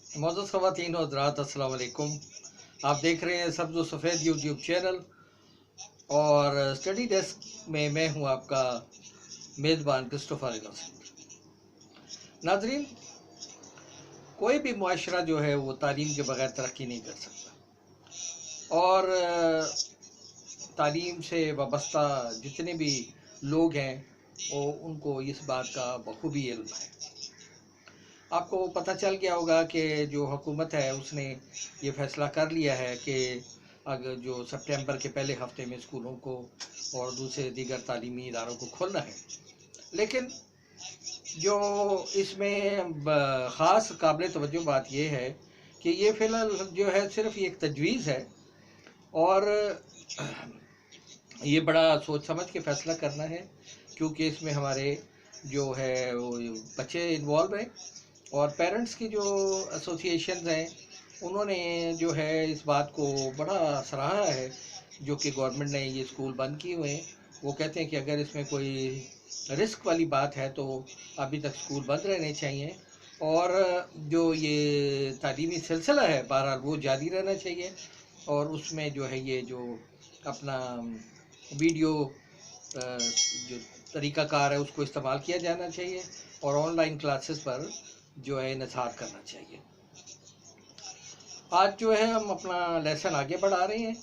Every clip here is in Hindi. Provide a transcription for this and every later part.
मौजूद ख़वातीन और हज़रात अस्सलाम वालेकुम। आप देख रहे हैं सब्ज़ व सफ़ेद यूट्यूब चैनल और स्टडी डेस्क में मैं हूं आपका मेज़बान क्रिस्टोफर इनोसेंट। नाजरीन, कोई भी मुआशरा जो है वो तालीम के बगैर तरक्की नहीं कर सकता और तालीम से वाबस्ता जितने भी लोग हैं वो उनको इस बात का बखूबी इल्म है। आपको पता चल गया होगा कि जो हुकूमत है उसने ये फ़ैसला कर लिया है कि अगर जो सितंबर के पहले हफ्ते में स्कूलों को और दूसरे दीगर तालीमी इदारों को खोलना है। लेकिन जो इसमें ख़ास काबिल तवज्जो बात यह है कि ये फ़िलहाल जो है सिर्फ एक तजवीज़ है और ये बड़ा सोच समझ के फ़ैसला करना है, क्योंकि इसमें हमारे जो है वो बच्चे इन्वॉल्व हैं और पेरेंट्स की जो एसोसिएशंस हैं उन्होंने जो है इस बात को बड़ा सराहा है जो कि गवर्नमेंट ने ये स्कूल बंद किए हुए हैं। वो कहते हैं कि अगर इसमें कोई रिस्क वाली बात है तो अभी तक स्कूल बंद रहने चाहिए और जो ये तालीमी सिलसिला है बहरहाल वो जारी रहना चाहिए और उसमें जो है ये जो अपना वीडियो जो तरीक़ाकार है उसको इस्तेमाल किया जाना चाहिए और ऑनलाइन क्लासेस पर जो है इन्हिसार करना चाहिए। आज जो है हम अपना लेसन आगे बढ़ा रहे हैं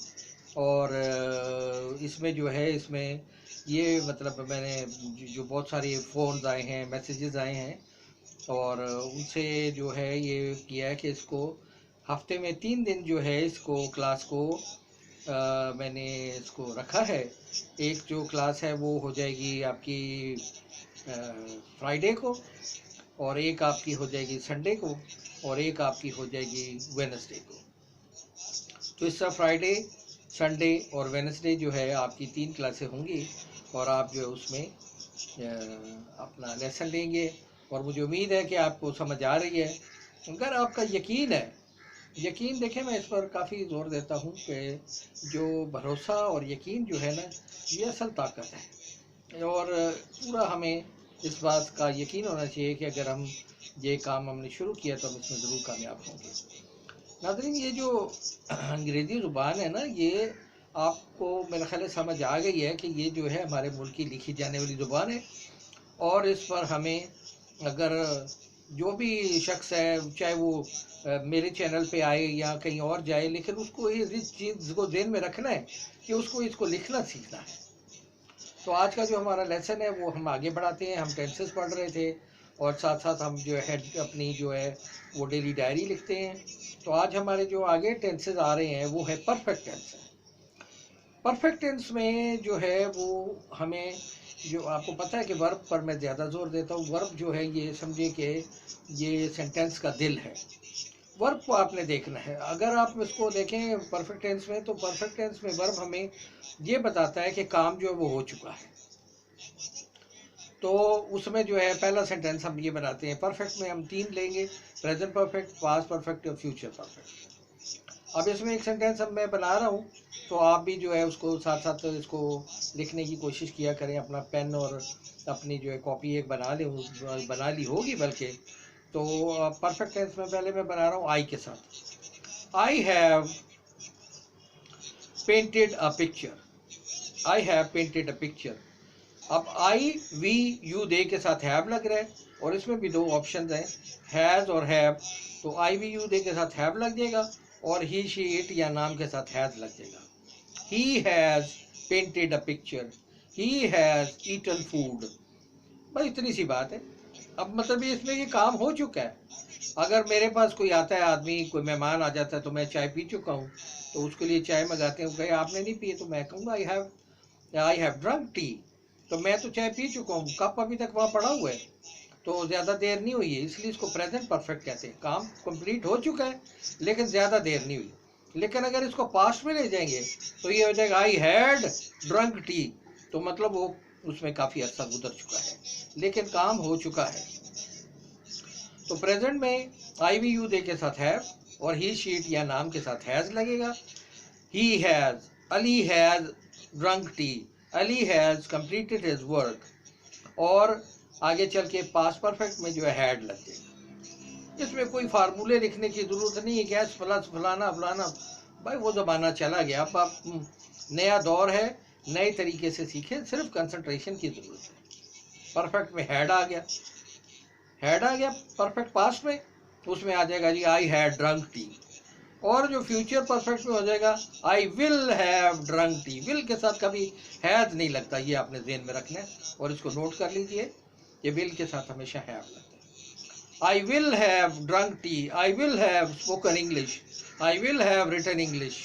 और इसमें जो है इसमें ये मतलब मैंने जो बहुत सारे फ़ोन्स आए हैं, मैसेजेस आए हैं और उनसे जो है ये किया है कि इसको हफ्ते में 3 दिन जो है इसको क्लास को मैंने इसको रखा है। एक जो क्लास है वो हो जाएगी आपकी फ्राइडे को और एक आपकी हो जाएगी संडे को और एक आपकी हो जाएगी वेडनेसडे को। तो इस तरह फ्राइडे, संडे और वेडनेसडे जो है आपकी 3 क्लासें होंगी और आप जो है उसमें अपना लेसन लेंगे और मुझे उम्मीद है कि आपको समझ आ रही है। अगर आपका यकीन देखें, मैं इस पर काफ़ी ज़ोर देता हूँ कि जो भरोसा और यकीन जो है ना ये असल ताकत है और पूरा हमें इस बात का यकीन होना चाहिए कि अगर हम ये काम हमने शुरू किया तो हम इसमें ज़रूर कामयाब होंगे। नाज़रीन, ये जो अंग्रेज़ी ज़ुबान है ना ये आपको मेरा ख़्याल समझ आ गई है कि ये जो है हमारे मुल्क की लिखी जाने वाली ज़ुबान है और इस पर हमें अगर जो भी शख्स है चाहे वो मेरे चैनल पे आए या कहीं और जाए, लेकिन उसको इस चीज़ को ज़हन में रखना है कि उसको इसको लिखना सीखना है। तो आज का जो हमारा लेसन है वो हम आगे बढ़ाते हैं। हम टेंसेस पढ़ रहे थे और साथ साथ हम जो है अपनी जो है वो डेली डायरी लिखते हैं। तो आज हमारे जो आगे टेंसेस आ रहे हैं वो है परफेक्ट टेंस है। परफेक्ट टेंस में जो है वो हमें जो आपको पता है कि वर्ब पर मैं ज़्यादा जोर देता हूँ। वर्ब जो है ये समझिए कि ये सेंटेंस का दिल है। वर्ब को आपने देखना है। अगर आप इसको देखें परफेक्ट टेंस में तो परफेक्ट टेंस में वर्ब हमें ये बताता है कि काम जो है वो हो चुका है। तो उसमें जो है पहला सेंटेंस हम ये बनाते हैं। परफेक्ट में हम 3 लेंगे, प्रेजेंट परफेक्ट, पास्ट परफेक्ट और फ्यूचर परफेक्ट। अब इसमें एक सेंटेंस अब मैं बना रहा हूँ तो आप भी जो है उसको साथ साथ इसको लिखने की कोशिश किया करें। अपना पेन और अपनी जो है कॉपी एक बना ली होगी बल्कि। तो परफेक्ट टेंस में पहले मैं बना रहा हूँ आई के साथ। I have painted a picture. I have painted a picture. अब आई वी यू दे के साथ हैव लग रहा है और इसमें भी 2 ऑप्शन हैं, हैज़ और हैव। तो आई वी यू दे के साथ हैव लग जाएगा और ही शी इट या नाम के साथ हैज़ लग जाएगा। He has painted a picture, he has eaten food. बस इतनी सी बात है। अब मतलब इसमें ये काम हो चुका है। अगर मेरे पास कोई आता है आदमी, कोई मेहमान आ जाता है तो मैं चाय पी चुका हूँ तो उसके लिए चाय मंगाते हैं, कहे आपने नहीं पी तो मैं कहूँगा आई हैव ड्रंक टी। तो मैं तो चाय पी चुका हूँ, कप अभी तक वहाँ पड़ा हुआ है तो ज़्यादा देर नहीं हुई है, इसलिए इसको प्रेजेंट परफेक्ट कहते हैं। काम कंप्लीट हो चुका है लेकिन ज़्यादा देर नहीं हुई। लेकिन अगर इसको पास्ट में ले जाएंगे तो ये हो जाएगा आई हैड ड्रंक टी। तो मतलब वो उसमें काफ़ी अर्सा गुजर चुका है लेकिन काम हो चुका है। तो प्रेजेंट में आई वी यू दे के साथ हैव और ही शीट या नाम के साथ हैज़ लगेगा। He has, Ali has drunk T, Ali has completed his work. और आगे चल के पास्ट परफेक्ट में जो है हैड लग जाएगा। इसमें कोई फार्मूले लिखने की ज़रूरत नहीं है, गैस प्लस फलाना फलाना। भाई वो ज़माना चला गया, अब आप नया दौर है, नए तरीके से सीखें, सिर्फ कंसंट्रेशन की ज़रूरत है। परफेक्ट में हैड आ गया, हैड आ गया परफेक्ट पास्ट में, उसमें आ जाएगा जी आई हैड ड्रंक टी। और जो फ्यूचर परफेक्ट में हो जाएगा आई will have drunk T. Will के साथ कभी हैज नहीं लगता, ये आपने ज़हन में रखना है और इसको नोट कर लीजिए, ये विल के साथ हमेशा हैव लगता है। I will have drunk tea, I will have spoken English, I will have written English,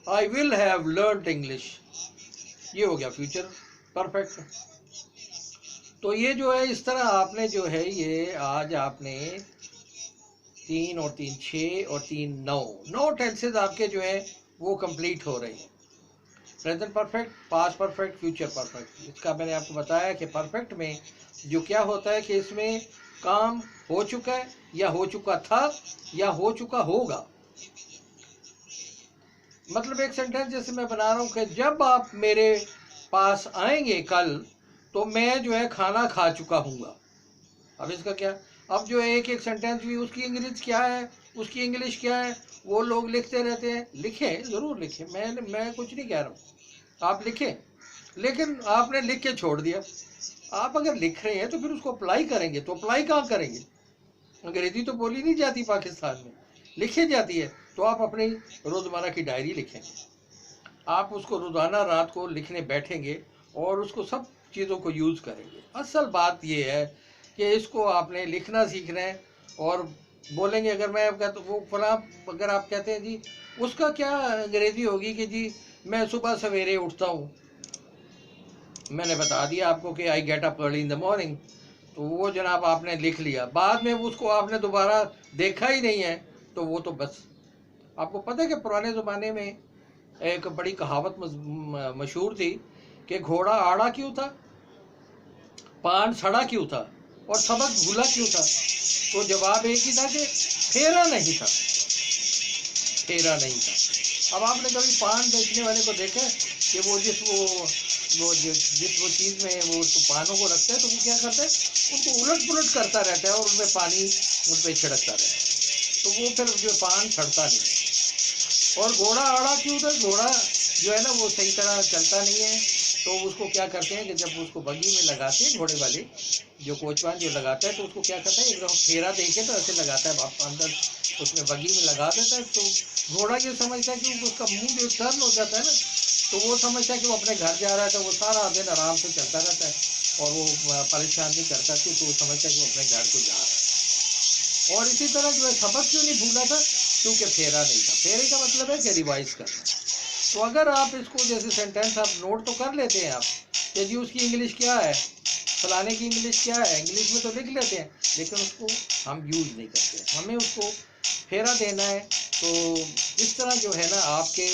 I will have learned English. ये हो गया फ्यूचर परफेक्ट। तो ये जो है इस तरह आपने जो है ये आज आपने 3 और 3 6 और 3 9 टेंसेज आपके जो है वो कंप्लीट हो रहे हैं। Present perfect, past perfect, future perfect. इसका मैंने आपको बताया कि परफेक्ट में जो क्या होता है कि इसमें काम हो चुका है या हो चुका था या हो चुका होगा। मतलब एक सेंटेंस जैसे मैं बना रहा हूँ कि जब आप मेरे पास आएंगे कल तो मैं जो है खाना खा चुका हूँगा। अब इसका क्या, अब जो एक एक सेंटेंस भी उसकी इंग्लिश क्या है, उसकी इंग्लिश क्या है, वो लोग लिखते रहते हैं। लिखें, ज़रूर लिखें, मैं कुछ नहीं कह रहा हूँ, आप लिखें, लेकिन आपने लिख के छोड़ दिया। आप अगर लिख रहे हैं तो फिर उसको अप्लाई करेंगे, तो अप्लाई कहाँ करेंगे? अंग्रेजी तो बोली नहीं जाती पाकिस्तान में, लिखी जाती है। तो आप अपनी रोज़मर्रा की डायरी लिखेंगे, आप उसको रोज़ाना रात को लिखने बैठेंगे और उसको सब चीज़ों को यूज़ करेंगे। असल बात यह है कि इसको आपने लिखना सीखना है और बोलेंगे। अगर मैं कहता वो फला, अगर आप कहते हैं जी उसका क्या अंग्रेजी होगी कि जी मैं सुबह सवेरे उठता हूँ, मैंने बता दिया आपको कि I get up early in the morning. तो वो जनाब आपने लिख लिया, बाद में उसको आपने दोबारा देखा ही नहीं है, तो वो तो बस। आपको पता है कि पुराने ज़माने में एक बड़ी कहावत मशहूर थी कि घोड़ा आड़ा क्यों था, पान सड़ा क्यों था और सबक भूला क्यों था? तो जवाब एक ही था कि फेरा नहीं था, फेरा नहीं था। अब आपने कभी पान बेचने वाले को देखा कि वो जिस वो चीज़ में वो उसको पानों को रखता है तो वो क्या करता है, उनको उलट पुलट करता रहता है और उनमें पानी उन पर छिड़कता रहता है, तो वो फिर जो पान सड़ता नहीं है। और घोड़ा आड़ा क्यों था, घोड़ा जो है ना वो सही तरह चलता नहीं है, तो उसको क्या करते हैं कि जब उसको बग्गी में लगाते हैं, घोड़े वाले जो कोचवान जो लगाता है, तो उसको क्या करता है, एकदम फेरा देके तो ऐसे लगाता है अंदर, उसमें बग्गी में लगा देता है। तो घोड़ा ये समझता है कि उसका मुंह जो टर्न हो जाता है ना, तो वो समझता है कि वो अपने घर जा रहा है, तो वो सारा दिन आराम से चलता रहता है और वो परेशान नहीं करता, क्योंकि वो समझता है कि वो अपने घर को जा रहा है। और इसी तरह जो है सबक क्यों नहीं भूला था, क्योंकि फेरा नहीं था। फेरे का मतलब है कि रिवाइज करना। तो अगर आप इसको जैसे सेंटेंस आप नोट तो कर लेते हैं आप कि जी उसकी इंग्लिश क्या है, फलाने की इंग्लिश क्या है, इंग्लिश में तो लिख लेते हैं, लेकिन उसको हम यूज़ नहीं करते, हमें उसको फेरा देना है। तो इस तरह जो है ना आपके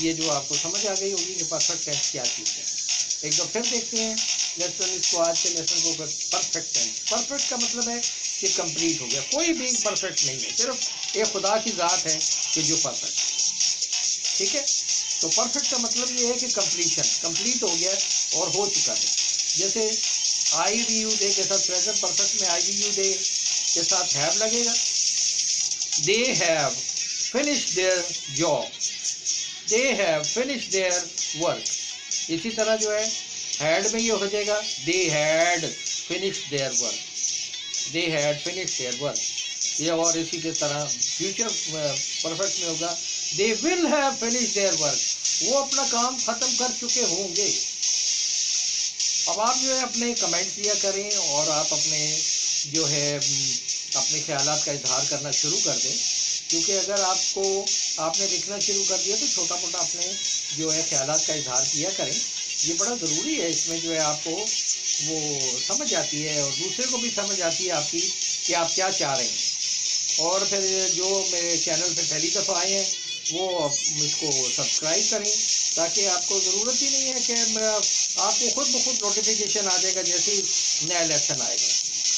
ये जो आपको समझ आ गई होगी कि परफेक्ट टेंस क्या चीज़ है। एक बार फिर देखते हैं लेसन, इसको आज के लेसन को। परफेक्ट टेंस, परफेक्ट का मतलब है कि कंप्लीट हो गया, कोई भी परफेक्ट नहीं है, सिर्फ एक खुदा की ज़ात है कि जो परफेक्ट, ठीक है। तो परफेक्ट का मतलब ये है कि कंप्लीशन, कंप्लीट हो गया और हो चुका है। जैसे आई वी यू डे के साथ प्रेजेंट परफेक्ट में आई वी यू डे के साथ हैव लगेगा, they have finished their job, they have finished their work. इसी तरह जो है हैड में ये हो जाएगा they had finished their work, they had finished their work. ये और इसी के तरह फ्यूचर परफेक्ट में होगा they will have finished their work, वो अपना काम ख़त्म कर चुके होंगे। अब आप जो है अपने कमेंट्स दिया करें और आप अपने जो है अपने ख्यालात का इजहार करना शुरू कर दें, क्योंकि अगर आपने लिखना शुरू कर दिया तो छोटा मोटा अपने जो है ख्यालात का इजहार किया करें, ये बड़ा ज़रूरी है। इसमें जो है आपको वो समझ आती है और दूसरे को भी समझ आती है आपकी कि आप क्या चाह रहे हैं। और फिर जो मेरे चैनल पे पहली दफ़ा आए हैं वो इसको सब्सक्राइब करें, ताकि आपको ज़रूरत ही नहीं है कि मेरा आपको खुद ब खुद नोटिफिकेशन आ जाएगा जैसे ही नया लेसन आएगा।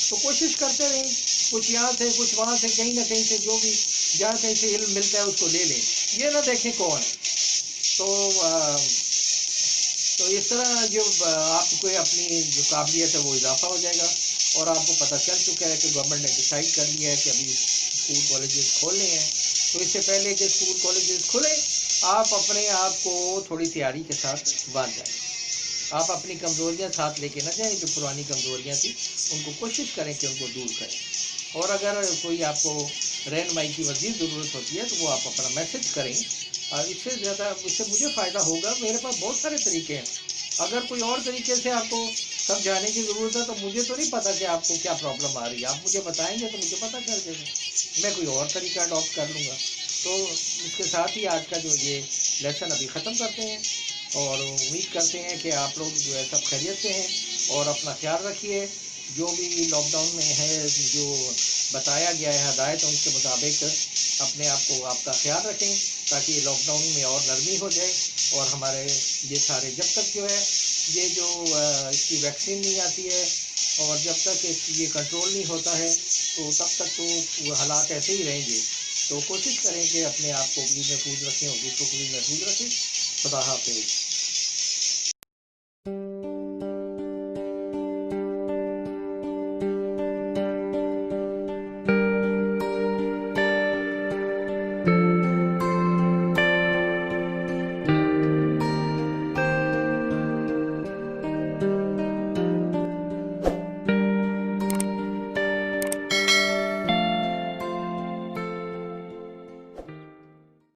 तो कोशिश करते रहें, कुछ यहाँ से कुछ वहाँ से, कहीं ना कहीं से जो भी जहाँ कहीं से इल्म मिलता है उसको ले लें, ये ना देखें कौन है। तो इस तरह जो आपको अपनी जो काबिलियत है वो इजाफा हो जाएगा। और आपको पता चल चुका है कि गवर्नमेंट ने डिसाइड कर लिया है कि अभी स्कूल कॉलेजेस खोलने हैं। तो इससे पहले कि स्कूल कॉलेजेस खुले, आप अपने आप को थोड़ी तैयारी के साथ बांध जाएँ। आप अपनी कमज़ोरियाँ साथ लेके ना जाएँ, जो पुरानी कमज़ोरियाँ थी उनको कोशिश करें कि उनको दूर करें। और अगर कोई आपको रहनुमाई की मज़ीद ज़रूरत होती है तो वो आप अपना मैसेज करें। इससे ज़्यादा इससे मुझे फ़ायदा होगा, मेरे पास बहुत सारे तरीके हैं। अगर कोई और तरीके से आपको समझाने की ज़रूरत है तो मुझे तो नहीं पता कि आपको क्या प्रॉब्लम आ रही है। आप मुझे बताएँगे तो मुझे पता चल जाएगा, मैं कोई और तरीका अडॉप्ट कर लूँगा। तो इसके साथ ही आज का जो ये लेसन अभी ख़त्म करते हैं और उम्मीद करते हैं कि आप लोग जो है सब खैरियत से हैं और अपना ख्याल रखिए। जो भी लॉकडाउन में है, जो बताया गया है हदायत, उसके मुताबिक अपने आप को आपका ख्याल रखें ताकि लॉकडाउन में और नरमी हो जाए और हमारे ये सारे जब तक जो है ये जो इसकी वैक्सीन नहीं आती है और जब तक ये कंट्रोल नहीं होता है तो तब तक तो हालात ऐसे ही रहेंगे। तो कोशिश करें कि अपने आप को भी महफूज रखें और दूसरों को भी महफूज रखें। खुदा हाफिज़।